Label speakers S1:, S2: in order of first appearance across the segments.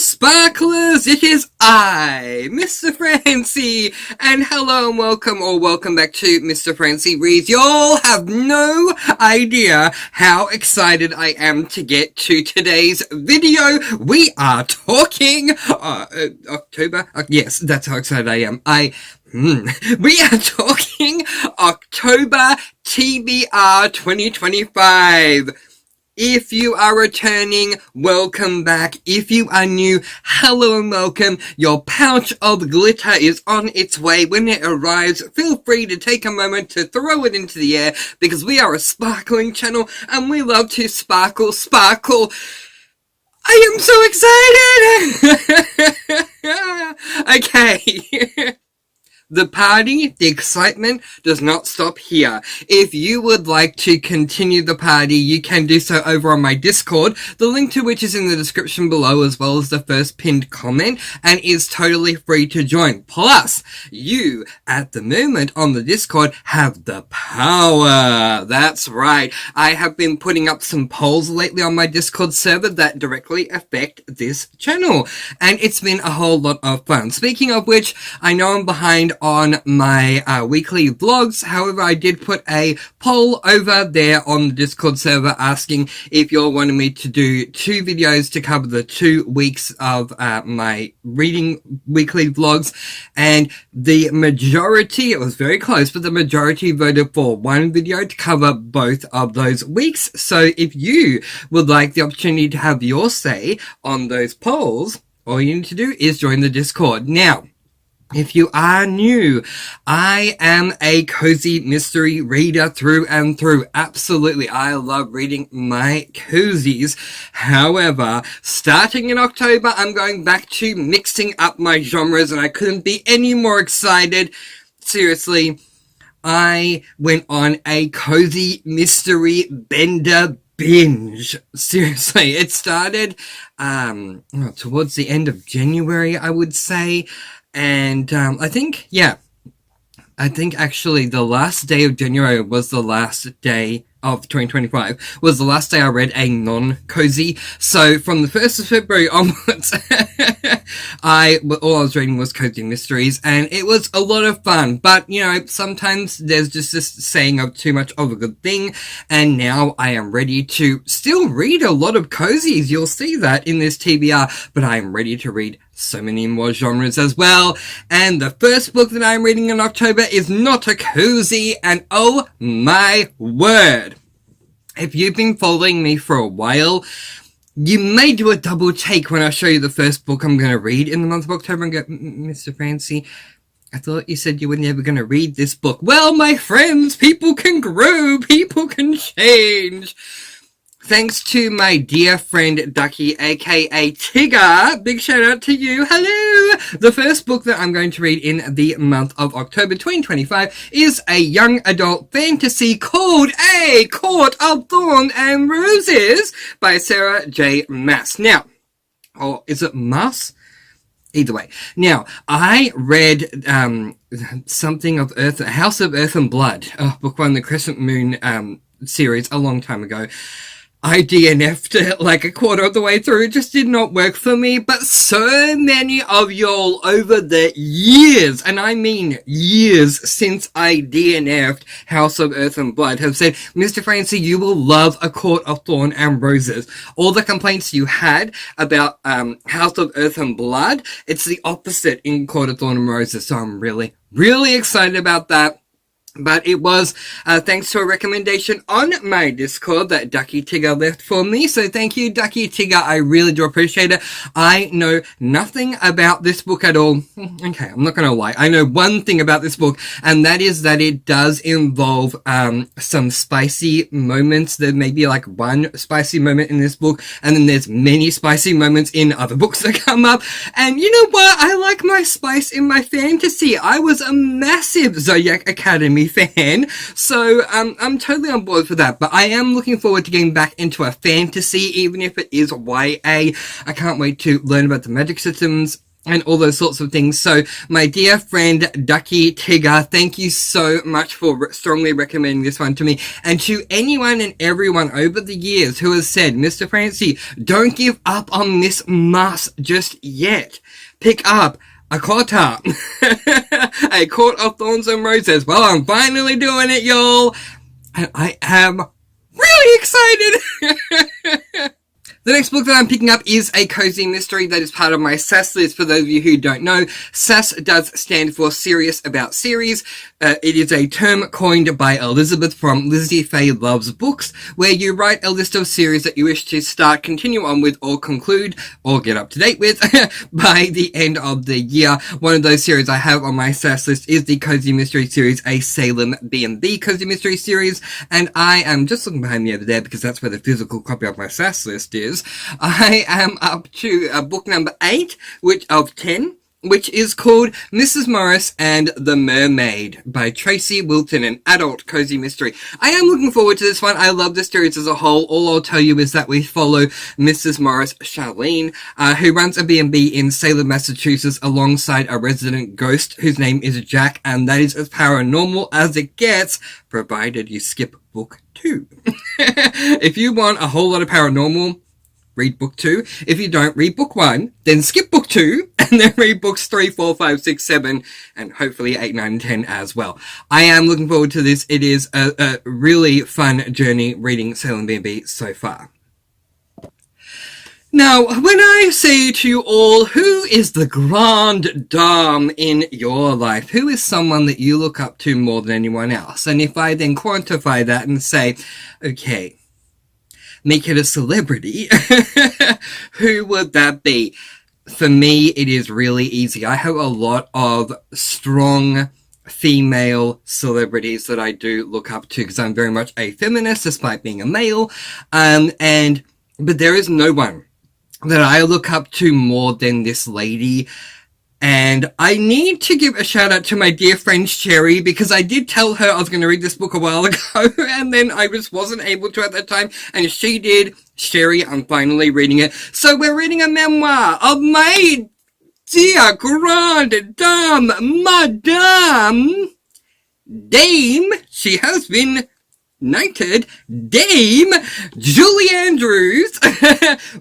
S1: sparklers, it is I, Mr. Francy, and hello and welcome back to Mr. Francy Reads. Y'all have no idea how excited I am to get to today's video. We are talking, October, yes, that's how excited I am. We are talking October TBR 2025. If you are returning, welcome back. If you are new, hello and welcome. Your pouch of glitter is on its way. When it arrives, feel free to take a moment to throw it into the air because we are a sparkling channel and we love to sparkle. I am so excited! Okay. The party, the excitement does not stop here. If you would like to continue the party, you can do so over on my Discord, the link to which is in the description below as well as the first pinned comment, and is totally free to join. Plus, you, at the moment on the Discord, have the power. That's right. I have been putting up some polls lately on my Discord server that directly affect this channel, and it's been a whole lot of fun. Speaking of which, I know I'm behind on my weekly vlogs. However, I did put a poll over there on the Discord server asking if you all wanted me to do 2 videos to cover the 2 weeks of my reading weekly vlogs, and the majority, it was very close, but the majority voted for 1 video to cover both of those weeks. So if you would like the opportunity to have your say on those polls, all you need to do is join the Discord. Now, if you are new, I am a cozy mystery reader through and through. Absolutely, I love reading my cozies. However, starting in October, I'm going back to mixing up my genres, and I couldn't be any more excited. Seriously, I went on a cozy mystery bender binge. Seriously, it started towards the end of January, I would say. And I think actually the last day of January was the last day of 2025, was the last day I read a non-cozy. So from the 1st of February onwards, all I was reading was cozy mysteries, and it was a lot of fun. But, you know, sometimes there's just this saying of too much of a good thing, and now I am ready to still read a lot of cozies. You'll see that in this TBR, but I am ready to read so many more genres as well. And the first book that I'm reading in October is not a cozy, and oh my word. If you've been following me for a while, you may do a double take when I show you the first book I'm going to read in the month of October and go, Mr. Francy, I thought you said you were never going to read this book. Well, my friends, people can grow, people can change. Thanks to my dear friend Ducky, aka Tigger. Big shout out to you. Hello! The first book that I'm going to read in the month of October 2025 is a young adult fantasy called A Court of Thorn and Roses by Sarah J. Maas. Now, or is it Maas? Either way. Now, I read something of Earth, House of Earth and Blood, book 1, the Crescent Moon series, a long time ago. I DNF'd it like a quarter of the way through. It just did not work for me. But so many of y'all over the years, and I mean years since I DNF'd House of Earth and Blood, have said, Mr. Francy, you will love A Court of Thorn and Roses. All the complaints you had about House of Earth and Blood, it's the opposite in Court of Thorn and Roses. So I'm really, really excited about that. But it was thanks to a recommendation on my Discord that Ducky Tigger left for me. So thank you, Ducky Tigger. I really do appreciate it. I know nothing about this book at all. Okay, I'm not going to lie. I know one thing about this book, and that is that it does involve some spicy moments. There may be like one spicy moment in this book, and then there's many spicy moments in other books that come up. And you know what? I like my spice in my fantasy. I was a massive Zodiac Academy fan, so I'm totally on board for that. But I am looking forward to getting back into a fantasy, even if it is YA. I can't wait to learn about the magic systems and all those sorts of things. So, my dear friend Ducky Tigger, thank you so much for strongly recommending this one to me. And to anyone and everyone over the years who has said, Mr. Francy, don't give up on this must just yet. Pick up a quarter. A Court of Thorns and Roses. Well, I'm finally doing it, y'all. And I am really excited. The next book that I'm picking up is a cozy mystery that is part of my SAS list. For those of you who don't know, SAS does stand for Serious About Series. It is a term coined by Elizabeth from Lizzie Faye Loves Books, where you write a list of series that you wish to start, continue on with, or conclude, or get up to date with by the end of the year. One of those series I have on my SAS list is the Cozy Mystery Series, a Salem B&B Cozy Mystery Series, and I am just looking behind me over there because that's where the physical copy of my SAS list is. I am up to book number 8, of 10, which is called Mrs. Morris and the Mermaid by Tracy Wilton, an adult cozy mystery. I am looking forward to this one. I love the series as a whole. All I'll tell you is that we follow Mrs. Morris, Charlene, who runs a B&B in Salem, Massachusetts, alongside a resident ghost whose name is Jack, and that is as paranormal as it gets, provided you skip book 2. If you want a whole lot of paranormal, read book 2. If you don't, read book 1, then skip book 2, and then read books 3, 4, 5, 6, 7, and hopefully 8, 9, and 10 as well. I am looking forward to this. It is a really fun journey reading Salem B&B so far. Now, when I say to you all, who is the grande dame in your life? Who is someone that you look up to more than anyone else? And if I then quantify that and say, okay, make it a celebrity, who would that be? For me, it is really easy. I have a lot of strong female celebrities that I do look up to because I'm very much a feminist despite being a male. But there is no one that I look up to more than this lady. And I need to give a shout out to my dear friend Sherry, because I did tell her I was going to read this book a while ago, and then I just wasn't able to at that time, and she did. Sherry, I'm finally reading it. So we're reading a memoir of my dear grande dame, Madame Dame, she has been knighted, Dame Julie Andrews,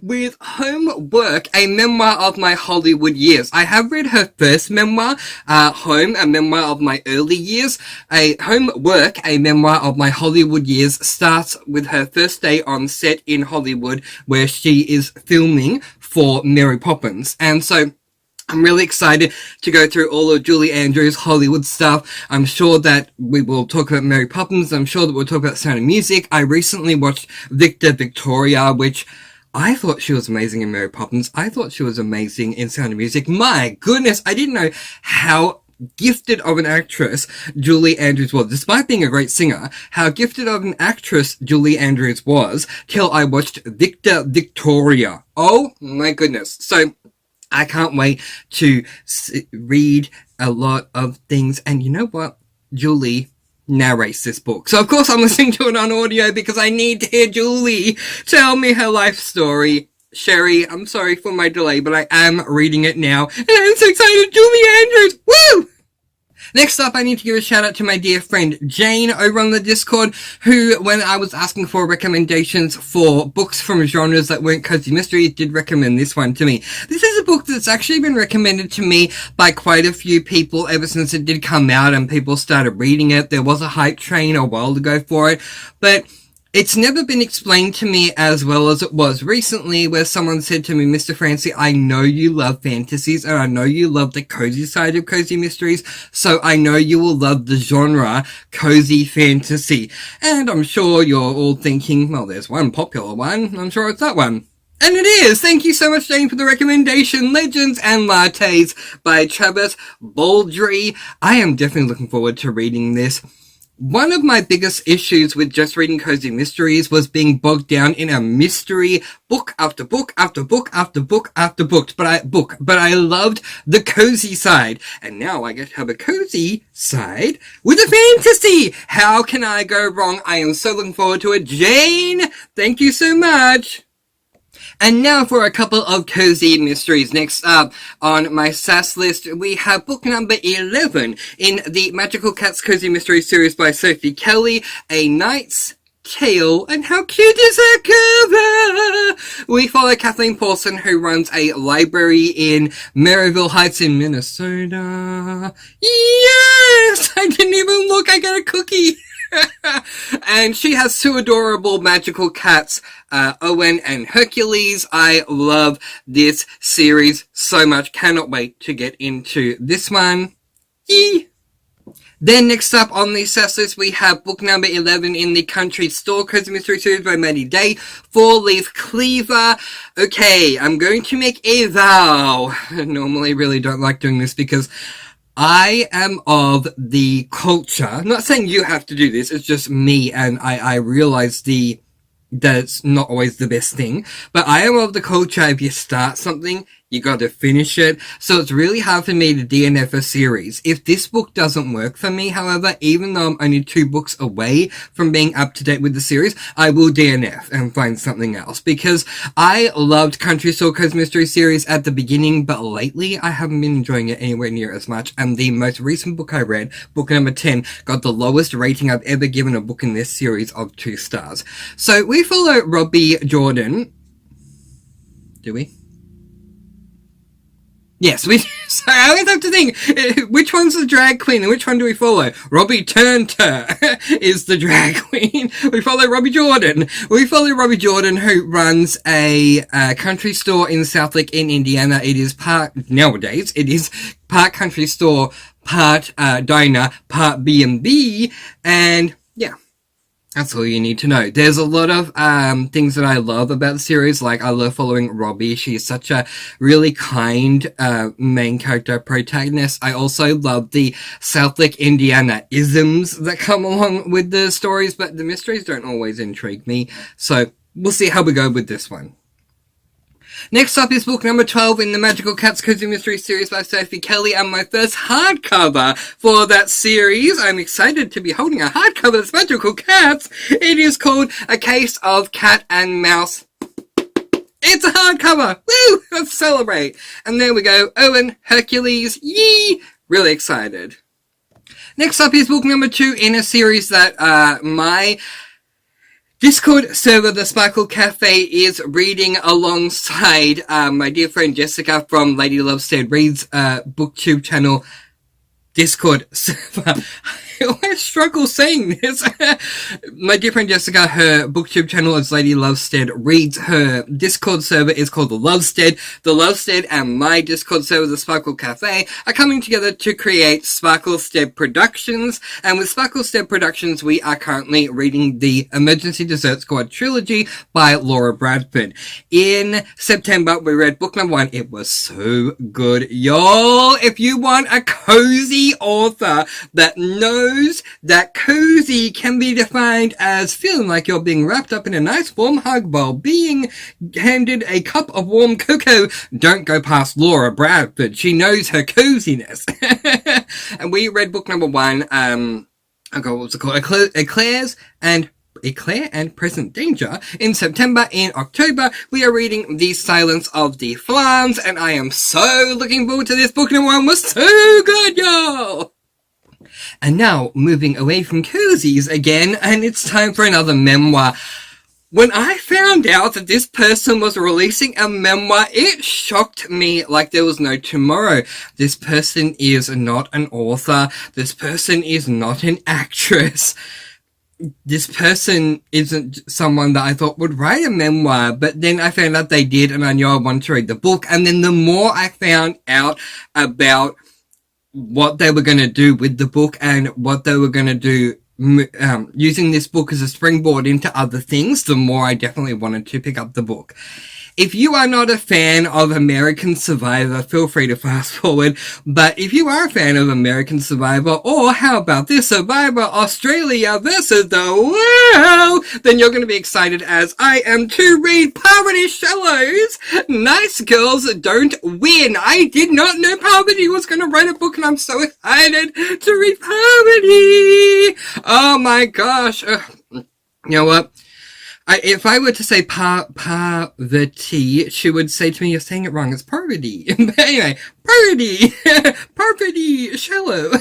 S1: with Homework, a memoir of my Hollywood years. I have read her first memoir, Home, a memoir of my early years. Homework, a memoir of my Hollywood years, starts with her first day on set in Hollywood, where she is filming for Mary Poppins. And so I'm really excited to go through all of Julie Andrews' Hollywood stuff. I'm sure that we will talk about Mary Poppins. I'm sure that we'll talk about Sound of Music. I recently watched Victoria, which I thought she was amazing in Mary Poppins. I thought she was amazing in Sound of Music. My goodness, I didn't know how gifted of an actress Julie Andrews was, despite being a great singer, how gifted of an actress Julie Andrews was, till I watched Victoria. Oh my goodness. So I can't wait to read a lot of things. And you know what? Julie narrates this book. So of course I'm listening to it on audio because I need to hear Julie tell me her life story. Sherry, I'm sorry for my delay, but I am reading it now. And I'm so excited. Julie Andrews! Woo! Next up, I need to give a shout out to my dear friend Jane over on the Discord, who, when I was asking for recommendations for books from genres that weren't cozy mysteries, did recommend this one to me. This is a book that's actually been recommended to me by quite a few people ever since it did come out and people started reading it. There was a hype train a while ago for it, but it's never been explained to me as well as it was recently, where someone said to me, Mr. Francy, I know you love fantasies and I know you love the cozy side of cozy mysteries, so I know you will love the genre cozy fantasy. And I'm sure you're all thinking, well, there's one popular one. I'm sure it's that one. And it is! Thank you so much, Jane, for the recommendation. Legends and Lattes by Travis Baldry. I am definitely looking forward to reading this. One of my biggest issues with just reading cozy mysteries was being bogged down in a mystery book after book after book after book after book. But I loved the cozy side. And now I get to have a cozy side with a fantasy. How can I go wrong? I am so looking forward to it. Jane, thank you so much. And now for a couple of cozy mysteries. Next up on my SAS list, we have book number 11 in the Magical Cats Cozy Mystery series by Sophie Kelly, A Knight's Tale. And how cute is that cover? We follow Kathleen Paulson, who runs a library in Maryville Heights in Minnesota. Yes! I didn't even look, I got a cookie! And she has two adorable magical cats, Owen and Hercules. I love this series so much. Cannot wait to get into this one. Yee! Then next up on the SAS list, we have book number 11 in the Country Store Cozy Mystery Series by Maddie Day, Four Leaf Cleaver. Okay, I'm going to make a vow. I normally really don't like doing this because I am of the culture. I'm not saying you have to do this, it's just me, and I realize that it's not always the best thing. But I am of the culture, if you start something, you gotta finish it. So it's really hard for me to DNF a series. If this book doesn't work for me, however, even though I'm only 2 books away from being up to date with the series, I will DNF and find something else. Because I loved Country Store Cozy Mystery series at the beginning, but lately I haven't been enjoying it anywhere near as much. And the most recent book I read, book number 10, got the lowest rating I've ever given a book in this series of 2 stars. So we follow Robbie Jordan. Do we? Yes, we. So I always have to think, which one's the drag queen and which one do we follow? Robbie Turner is the drag queen. We follow Robbie Jordan. We follow Robbie Jordan, who runs a country store in Southlake in Indiana. It is nowadays, it is part country store, part diner, part B&B, and yeah. That's all you need to know. There's a lot of things that I love about the series. Like, I love following Robbie. She's such a really kind main character protagonist. I also love the Southlake, Indiana isms that come along with the stories, but the mysteries don't always intrigue me. So, we'll see how we go with this one. Next up is book number 12 in the Magical Cats Cozy Mystery series by Sophie Kelly, and my first hardcover for that series. I'm excited to be holding a hardcover that's Magical Cats. It is called A Case of Cat and Mouse. It's a hardcover! Woo! Let's celebrate! And there we go. Owen, Hercules, yee! Really excited. Next up is book number 2 in a series that my Discord server, The Sparkle Cafe, is reading alongside my dear friend Jessica from Lady Lovestead Reads booktube channel Discord server. I always struggle saying this. My dear friend Jessica, her booktube channel is Lady Lovestead Reads. Her Discord server is called The Lovestead. The Lovestead and my Discord server, The Sparkle Cafe, are coming together to create Sparklestead Productions. And with Sparklestead Productions, we are currently reading the Emergency Dessert Squad trilogy by Laura Bradford. In September, we read book number 1. It was so good, y'all. If you want a cozy author that knows that cozy can be defined as feeling like you're being wrapped up in a nice warm hug while being handed a cup of warm cocoa, don't go past Laura Bradford. She knows her coziness. And we read book number 1, what was it called? Eclair and Present Danger in September. In October, we are reading The Silence of the Flans, and I am so looking forward to this. Book number 1 was so good, y'all! And now, moving away from cozies again, and it's time for another memoir. When I found out that this person was releasing a memoir, it shocked me like there was no tomorrow. This person is not an author. This person is not an actress. This person isn't someone that I thought would write a memoir, but then I found out they did, and I knew I wanted to read the book. And then the more I found out about what they were going to do with the book and what they were going to do using this book as a springboard into other things, the more I definitely wanted to pick up the book. If you are not a fan of American Survivor, feel free to fast forward. But if you are a fan of American Survivor, or how about this, Survivor Australia versus the world, then you're going to be excited as I am to read Parvati Shallows. Nice Girls Don't Win. I did not know Parvati was going to write a book, and I'm so excited to read Parvati. Oh my gosh. You know what? If I were to say Parvati, she would say to me, "You're saying it wrong. It's Parvati." But anyway, Parvati Shallow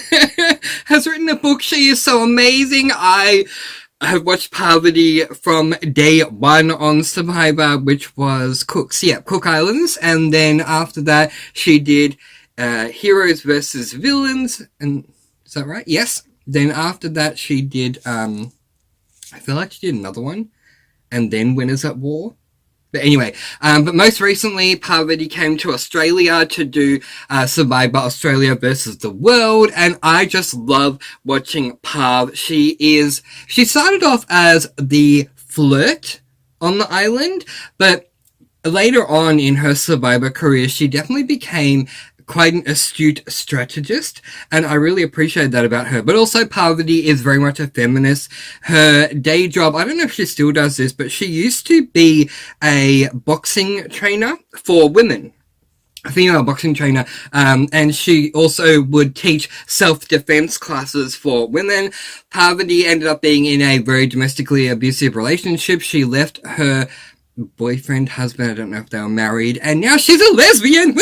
S1: has written a book. She is so amazing. I have watched Parvati from day one on Survivor, which was Cook Islands, and then after that, she did Heroes versus Villains, and is that right? Yes. Then after that, she did. I feel like she did another one. And then Winners at War. But anyway, but most recently, Parvati came to Australia to do Survivor Australia versus the World, and I just love watching Parv. She started off as the flirt on the island, but later on in her Survivor career, she definitely became quite an astute strategist, and I really appreciate that about her. But also, Parvati is very much a feminist. Her day job, I don't know if she still does this, but she used to be a boxing trainer for women. A female boxing trainer, and she also would teach self-defense classes for women. Parvati ended up being in a very domestically abusive relationship. She left her boyfriend, husband, I don't know if they were married, and now she's a lesbian.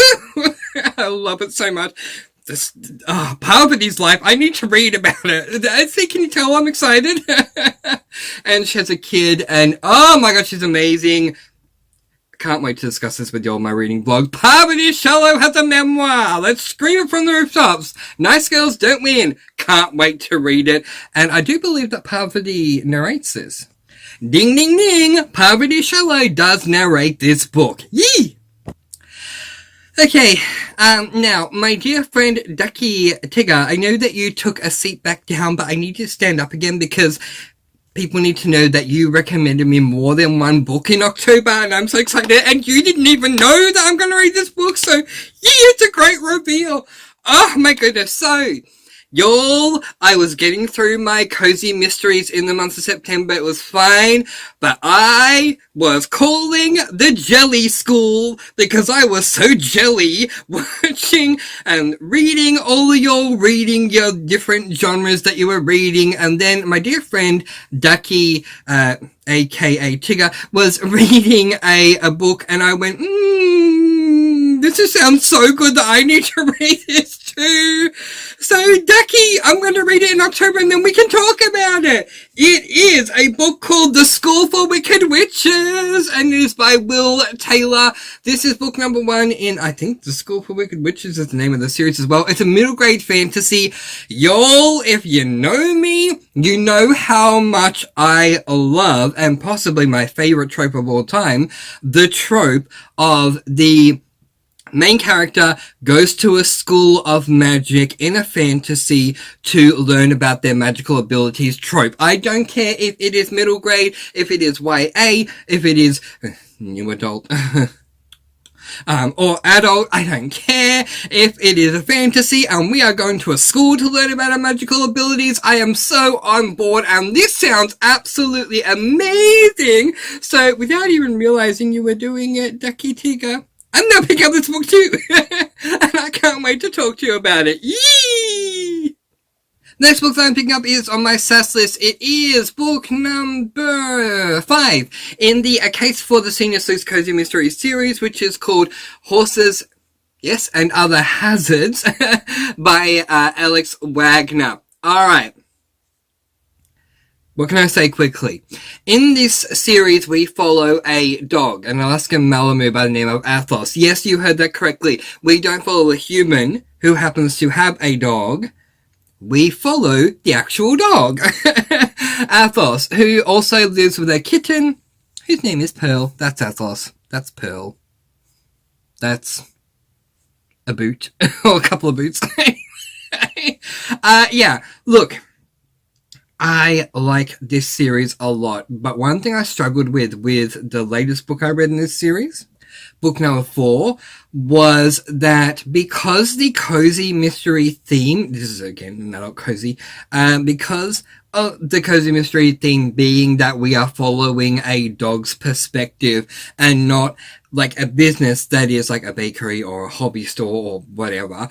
S1: I love it so much. Parvati's life. I need to read about it. I think, can you tell I'm excited? And she has a kid, and oh my god, she's amazing. Can't wait to discuss this with you on my reading blog. Parvati Shallow has a memoir. Let's scream it from the rooftops. Nice girls don't win. Can't wait to read it. And I do believe that Parvati narrates this. Ding, ding, ding! Parvati Shallow does narrate this book. Yee! Okay, now, my dear friend Ducky Tigger, I know that you took a seat back down, but I need you to stand up again because people need to know that you recommended me more than one book in October, and I'm so excited, and you didn't even know that I'm going to read this book, so yeah, it's a great reveal. Oh my goodness, so y'all, I was getting through my cozy mysteries in the month of September. It was fine, but I was calling the jelly school because I was so jelly watching and reading all of y'all reading your different genres that you were reading. And then my dear friend Ducky, aka Tigger, was reading a book, and I went, this just sounds so good that I need to read this too. So, Ducky, I'm going to read it in October and then we can talk about it. It is a book called The School for Wicked Witches, and it is by Will Taylor. This is book number 1 in, I think, The School for Wicked Witches is the name of the series as well. It's a middle grade fantasy. Y'all, if you know me, you know how much I love, and possibly my favorite trope of all time, the trope of the main character goes to a school of magic in a fantasy to learn about their magical abilities trope. I don't care if it is middle grade, if it is YA, if it is new adult, or adult. I don't care if it is a fantasy and we are going to a school to learn about our magical abilities. I am so on board, and this sounds absolutely amazing. So without even realizing you were doing it, Ducky Tigger, I'm now picking up this book too, and I can't wait to talk to you about it. Yee! Next book that I'm picking up is on my SAS list. It is book number 5 in the A Case for the Senior Sleuth's Cozy Mysteries series, which is called Horses, Yes, and Other Hazards by Alex Wagner. Alright. What can I say quickly? In this series, we follow a dog, an Alaskan Malamute by the name of Athos. Yes, you heard that correctly. We don't follow a human who happens to have a dog. We follow the actual dog, Athos, who also lives with a kitten whose name is Pearl. That's Athos. That's Pearl. That's a boot, or a couple of boots. Yeah, look. I like this series a lot, but one thing I struggled with the latest book I read in this series, book number 4, was that because the cozy mystery theme, this is again not cozy, because of the cozy mystery theme being that we are following a dog's perspective and not like a business that is like a bakery or a hobby store or whatever,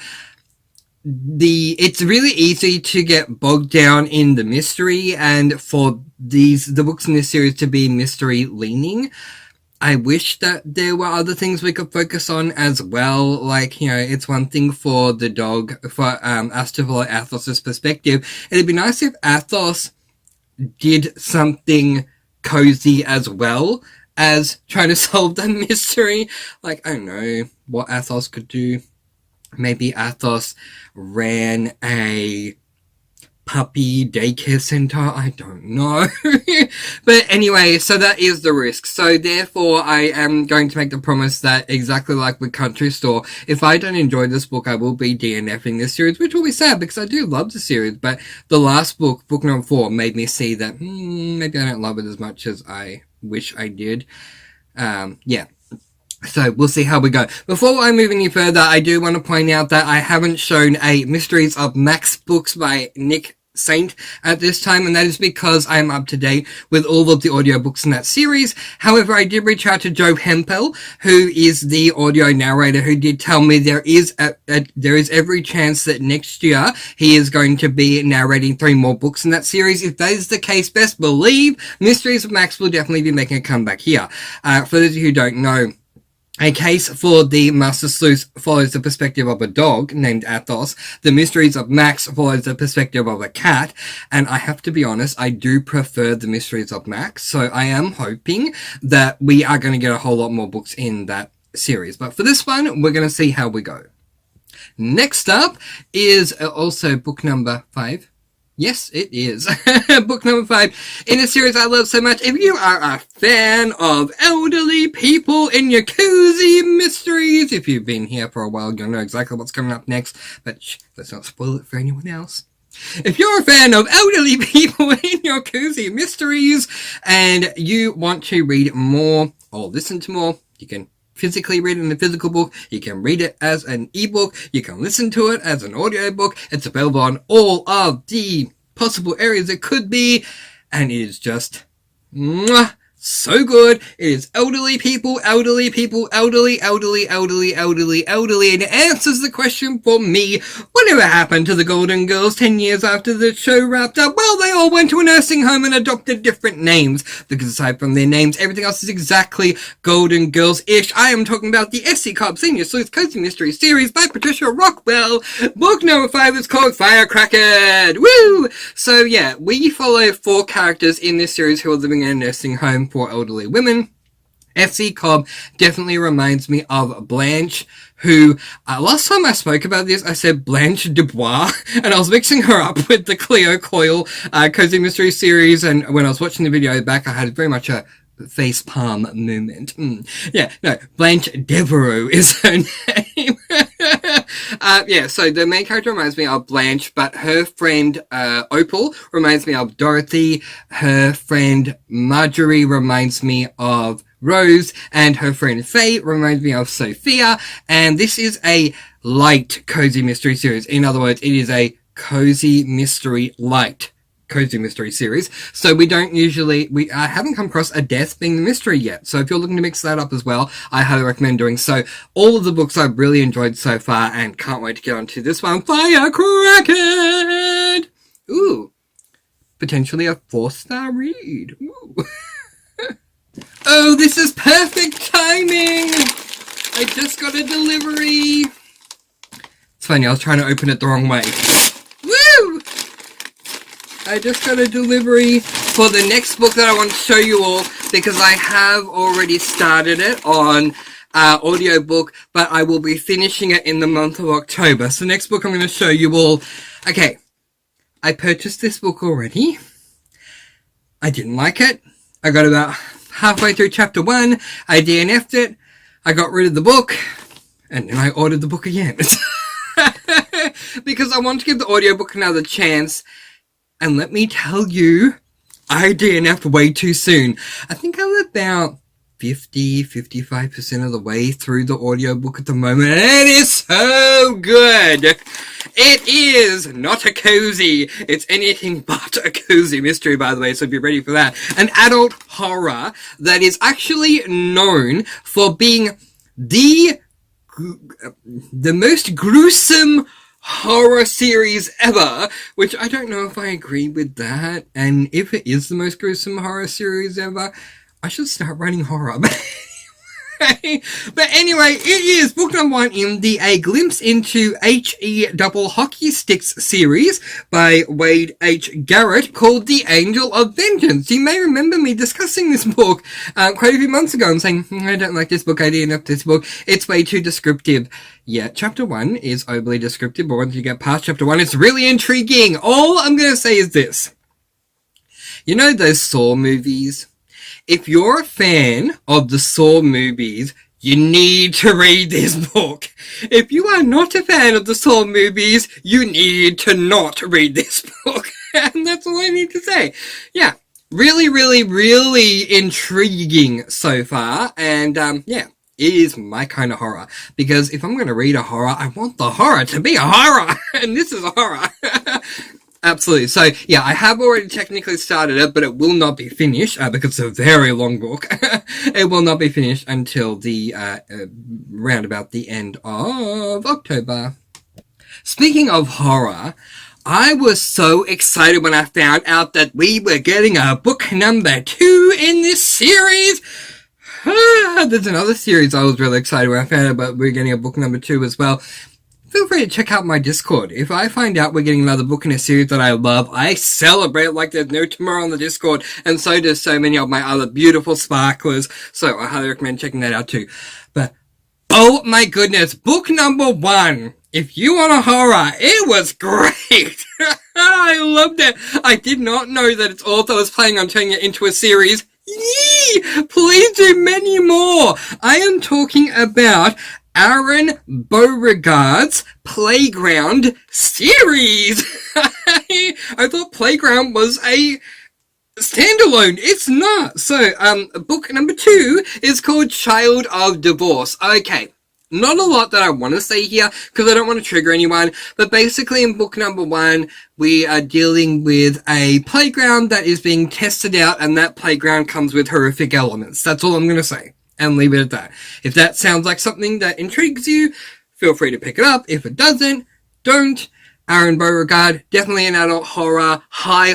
S1: it's really easy to get bogged down in the mystery, and for the books in this series to be mystery leaning. I wish that there were other things we could focus on as well. Like, it's one thing for the dog, for us to follow Athos's perspective. It'd be nice if Athos did something cozy as well as trying to solve the mystery. Like, I don't know what Athos could do. Maybe Athos ran a puppy daycare center. I don't know. But anyway, so that is the risk. So therefore, I am going to make the promise that exactly like with Country Store, if I don't enjoy this book, I will be DNFing this series, which will be sad because I do love the series. But the last book, book number 4, made me see that maybe I don't love it as much as I wish I did. Yeah. So we'll see how we go. Before I move any further, I do want to point out that I haven't shown a Mysteries of Max books by Nick Saint at this time, and that is because I am up to date with all of the audiobooks in that series. However, I did reach out to Joe Hempel, who is the audio narrator, who did tell me there is every chance that next year he is going to be narrating 3 more books in that series. If that is the case, best believe Mysteries of Max will definitely be making a comeback here. For those of you who don't know, A Case for the Master Sleuth follows the perspective of a dog named Athos. The Mysteries of Max follows the perspective of a cat. And I have to be honest, I do prefer the Mysteries of Max. So I am hoping that we are going to get a whole lot more books in that series. But for this one, we're going to see how we go. Next up is also book number 5. Yes, it is. Book number 5 in a series I love so much. If you are a fan of elderly people in your cozy mysteries, if you've been here for a while, you'll know exactly what's coming up next. But let's not spoil it for anyone else. If you're a fan of elderly people in your cozy mysteries and you want to read more or listen to more, you can physically read it in a physical book, you can read it as an ebook, you can listen to it as an audiobook. It's available on all of the possible areas it could be, and it is just so good. It is elderly people, elderly, and it answers the question for me, whatever happened to the Golden Girls 10 years after the show wrapped up? Well, they all went to a nursing home and adopted different names, because aside from their names, everything else is exactly Golden Girls-ish. I am talking about the SC Cobb Senior Sleuth Cozy Mystery Series by Patricia Rockwell. Book number 5 is called Firecracker. Woo! So yeah, we follow 4 characters in this series who are living in a nursing home for elderly women. F.C. Cobb definitely reminds me of Blanche, who, last time I spoke about this, I said Blanche Dubois, and I was mixing her up with the Cleo Coyle Cozy Mystery Series, and when I was watching the video back, I had very much a facepalm moment. Yeah, no, Blanche Devereaux is her name. Yeah, so the main character reminds me of Blanche, but her friend Opal reminds me of Dorothy, her friend Marjorie reminds me of Rose, and her friend Faye reminds me of Sophia, and this is a light cozy mystery series. In other words, it is a cozy mystery light cozy mystery series. So we don't usually, I haven't come across a death being the mystery yet. So if you're looking to mix that up as well, I highly recommend doing so. All of the books I've really enjoyed so far and can't wait to get on to this one. Firecracker! Ooh. Potentially a 4-star read. Ooh. Oh, this is perfect timing! I just got a delivery. It's funny, I was trying to open it the wrong way. Woo! I just got a delivery for the next book that I want to show you all, because I have already started it on audiobook, but I will be finishing it in the month of October. So next book I'm going to show you all. Okay, I purchased this book already. I didn't like it. I got about halfway through chapter 1. I DNF'd it. I got rid of the book, and then I ordered the book again. Because I want to give the audiobook another chance. And let me tell you, I DNF'd way too soon. I think I'm about 55% of the way through the audiobook at the moment. And it is so good. It is not a cozy. It's anything but a cozy mystery, by the way, so be ready for that. An adult horror that is actually known for being the most gruesome horror series ever, which I don't know if I agree with that. And if it is the most gruesome horror series ever, I should start writing horror. But anyway, it is book number 1 in the A Glimpse into H.E. Double Hockey Sticks series by Wade H. Garrett, called The Angel of Vengeance. You may remember me discussing this book quite a few months ago and saying, I don't like this book, I didn't like this book, it's way too descriptive. Yeah, chapter 1 is overly descriptive, but once you get past chapter 1, it's really intriguing. All I'm going to say is this. You know those Saw movies? If you're a fan of the Saw movies, you need to read this book. If you are not a fan of the Saw movies, you need to not read this book. And that's all I need to say. Yeah, really, really, really intriguing so far. And, yeah, it is my kind of horror. Because if I'm going to read a horror, I want the horror to be a horror. And this is a horror. Absolutely. So, yeah, I have already technically started it, but it will not be finished, because it's a very long book. It will not be finished until the, round about the end of October. Speaking of horror, I was so excited when I found out that we were getting a book number 2 in this series. There's another series I was really excited when I found out, but we're getting a book number 2 as well. Feel free to check out my Discord. If I find out we're getting another book in a series that I love, I celebrate like there's no tomorrow on the Discord, and so do so many of my other beautiful sparklers, so I highly recommend checking that out too. But, oh my goodness, book number 1. If you want a horror, it was great! I loved it! I did not know that its author was planning on turning it into a series. Yee! Please do many more! I am talking about Aaron Beauregard's Playground series. I thought Playground was a standalone. It's not. So, book number 2 is called Child of Divorce. Okay. Not a lot that I want to say here, because I don't want to trigger anyone, but basically in book number 1, we are dealing with a playground that is being tested out, and that playground comes with horrific elements. That's all I'm going to say. And leave it at that. If that sounds like something that intrigues you, feel free to pick it up. If it doesn't, don't. Aaron Beauregard, definitely an adult horror, high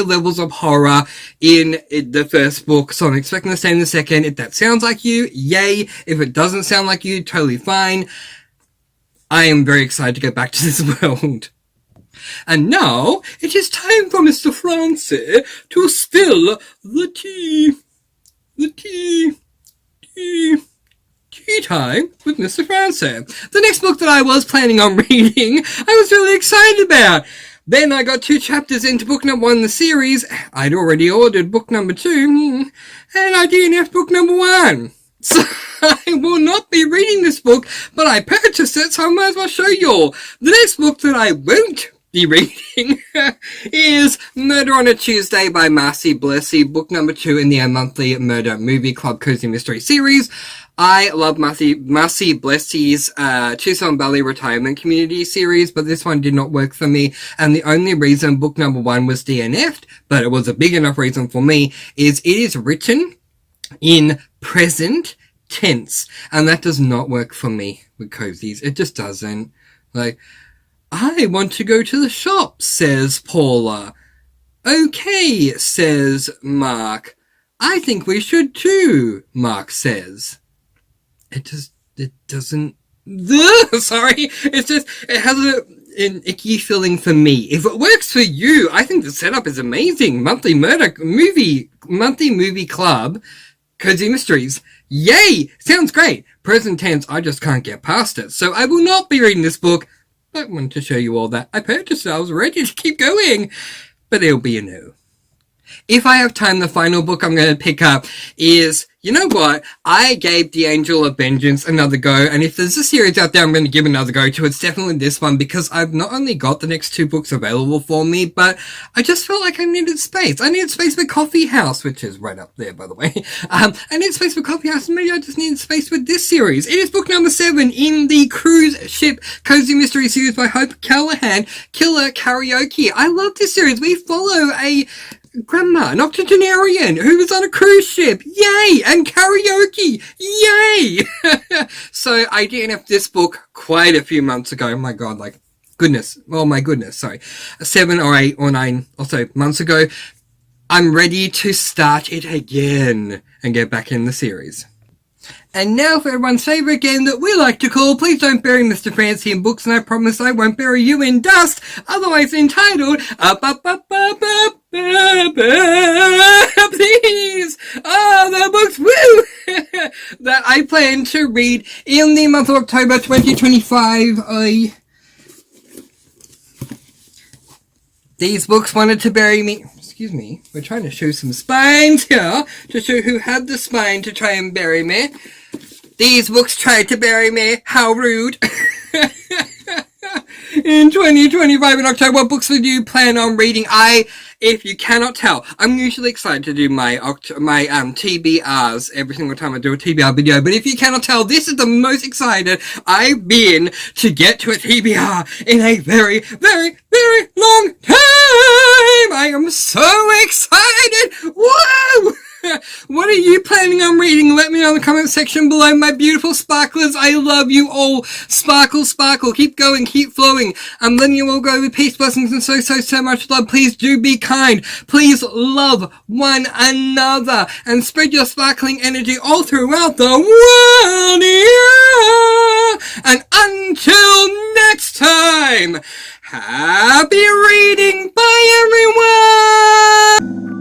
S1: levels of horror in the first book, so I'm expecting the same in the second. If that sounds like you, yay. If it doesn't sound like you, totally fine. I am very excited to get back to this world. And now, it is time for Mr. Francy to spill the tea. Tea time with Mr. Francy. The next book that I was planning on reading, I was really excited about. Then I got 2 chapters into book number 1 in the series. I'd already ordered book number 2, and I DNF'd book number 1. So I will not be reading this book, but I purchased it, so I might as well show you all. The next book that I won't be reading is Murder on a Tuesday by Marcy Blessy, book number 2 in the monthly Murder Movie Club Cozy Mystery series. I love Marcy Blessy's Tucson Valley Retirement Community series, but this one did not work for me, and the only reason book number 1 was DNF'd, but it was a big enough reason for me, is it is written in present tense, and that does not work for me with cozies. It just doesn't. Like, I want to go to the shop, says Paula. Okay, says Mark. I think we should too, Mark says. It doesn't, sorry, it has an icky feeling for me. If it works for you, I think the setup is amazing. Monthly movie club, Cozy Mysteries. Yay! Sounds great. Present tense, I just can't get past it. So I will not be reading this book. I wanted to show you all that. I purchased it. I was ready to keep going. But it'll be a no. If I have time, the final book I'm going to pick up is, you know what? I gave The Angel of Vengeance another go, and if there's a series out there I'm going to give another go to, it's definitely this one, because I've not only got the next 2 books available for me, but I just felt like I needed space. I needed space with Coffee House, which is right up there, by the way. I needed space with Coffee House, and maybe I just needed space with this series. It is book number 7 in the Cruise Ship Cozy Mystery series by Hope Callahan, Killer Karaoke. I love this series. We follow a Grandma, an octogenarian who was on a cruise ship. Yay! And karaoke. Yay! So I DNF'd this book quite a few months ago. Oh my god, like, goodness. Oh my goodness, sorry. 7 or 8 or 9 or so months ago. I'm ready to start it again and get back in the series. And now for everyone's favourite game that we like to call Please Don't Bury Mr. Francy in Books, and I promise I won't bury you in dust, otherwise entitled Please! The books, woo! That I plan to read in the month of October 2025. These books wanted to bury me. Excuse me, we're trying to show some spines here to show who had the spine to try and bury me. These books tried to bury me. How rude. In 2025 in October, what books would you plan on reading? If you cannot tell, I'm usually excited to do my TBRs every single time I do a TBR video, but if you cannot tell, this is the most excited I've been to get to a TBR in a very, very, very long time! I am so excited! Whoa! What are you planning on reading? Let me know in the comment section below, my beautiful sparklers. I love you all. Sparkle, sparkle. Keep going, keep flowing. I'm letting you all go with peace, blessings, and so much love. Please do be kind. Please love one another and spread your sparkling energy all throughout the world. Yeah! And until next time, happy reading. Bye, everyone.